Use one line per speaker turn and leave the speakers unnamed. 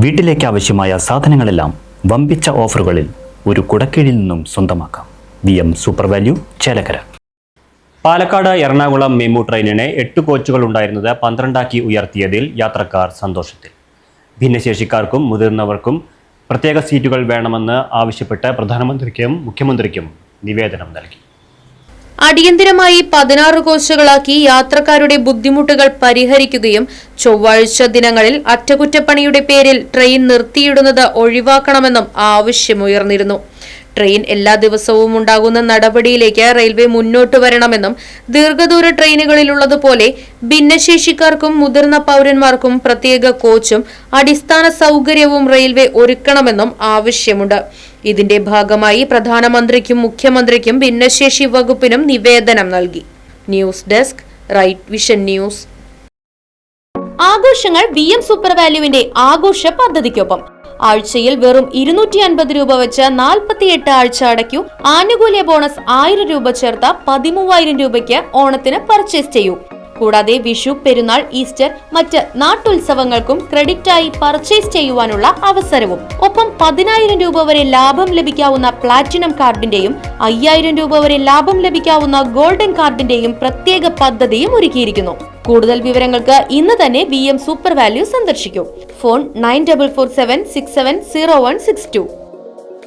വീട്ടിലേക്ക് ആവശ്യമായ സാധനങ്ങളെല്ലാം വമ്പിച്ച ഓഫറുകളിൽ ഒരു കുടക്കീഴിൽ നിന്നും സ്വന്തമാക്കാം. VM super value, Chelakkara. Palakkad Ernakulam MEMU ട്രെയിനിന് 8 കോച്ചുകൾ ഉണ്ടായിരുന്നത് 12 ഉയർത്തിയതിൽ യാത്രക്കാർ സന്തോഷത്തിൽ. ഭിന്നശേഷിക്കാർക്കും മുതിർന്നവർക്കും പ്രത്യേക സീറ്റുകൾ വേണമെന്ന് ആവശ്യപ്പെട്ട് പ്രധാനമന്ത്രിക്കും മുഖ്യമന്ത്രിക്കും നിവേദനം നൽകി.
അടിയന്തരമായി 16 കോച്ചുകളാക്കി യാത്രക്കാരുടെ ബുദ്ധിമുട്ടുകൾ പരിഹരിക്കുകയും ചൊവ്വാഴ്ച ദിനങ്ങളിൽ അറ്റകുറ്റപ്പണിയുടെ പേരിൽ ട്രെയിൻ നിർത്തിയിടുന്നത് ഒഴിവാക്കണമെന്നും ആവശ്യമുയർന്നിരുന്നു. ട്രെയിൻ എല്ലാ ദിവസവും ഉണ്ടാകുന്ന നടപടിയിലേക്ക് റെയിൽവേ മുന്നോട്ട് വരണമെന്നും ദീർഘദൂര ട്രെയിനുകളിലുള്ളതുപോലെ ഭിന്നശേഷിക്കാർക്കും മുതിർന്ന പൗരന്മാർക്കും പ്രത്യേക കോച്ചും അടിസ്ഥാന സൗകര്യവും റെയിൽവേ ഒരുക്കണമെന്നും ആവശ്യമുണ്ട്. ഇതിന്റെ ഭാഗമായി പ്രധാനമന്ത്രിക്കും മുഖ്യമന്ത്രിക്കും ഭിന്നശേഷി വകുപ്പിനും നിവേദനം നൽകി. News desk, right vision news. ആഘോഷങ്ങൾ VM സൂപ്പർ വാല്യൂവിന്റെ ആഘോഷ പദ്ധതിക്കൊപ്പം. ആഴ്ചയിൽ വെറും 250 രൂപ വെച്ച് 48 ആഴ്ച അടയ്ക്കൂ. ആനുകൂല്യ ബോണസ് 1000 രൂപ ചേർത്ത 13000 രൂപയ്ക്ക് ഓണത്തിന് പർച്ചേസ് ചെയ്യൂ. കൂടാതെ വിഷു, പെരുന്നാൾ, ഈസ്റ്റർ, മറ്റ് നാട്ടുത്സവങ്ങൾക്കും ക്രെഡിറ്റായി പർച്ചേസ് ചെയ്യുവാനുള്ള അവസരവും. ഒപ്പം 10000 രൂപ വരെ ലാഭം ലഭിക്കാവുന്ന പ്ലാറ്റിനം കാർഡിന്റെയും 5000 രൂപ വരെ ലാഭം ലഭിക്കാവുന്ന ഗോൾഡൻ കാർഡിന്റെയും പ്രത്യേക പദ്ധതിയും ഒരുക്കിയിരിക്കുന്നു. കൂടുതൽ വിവരങ്ങൾക്ക് ഇന്ന് തന്നെ VM സൂപ്പർ വാല്യൂ സന്ദർശിക്കൂ. ഫോൺ 9447670162.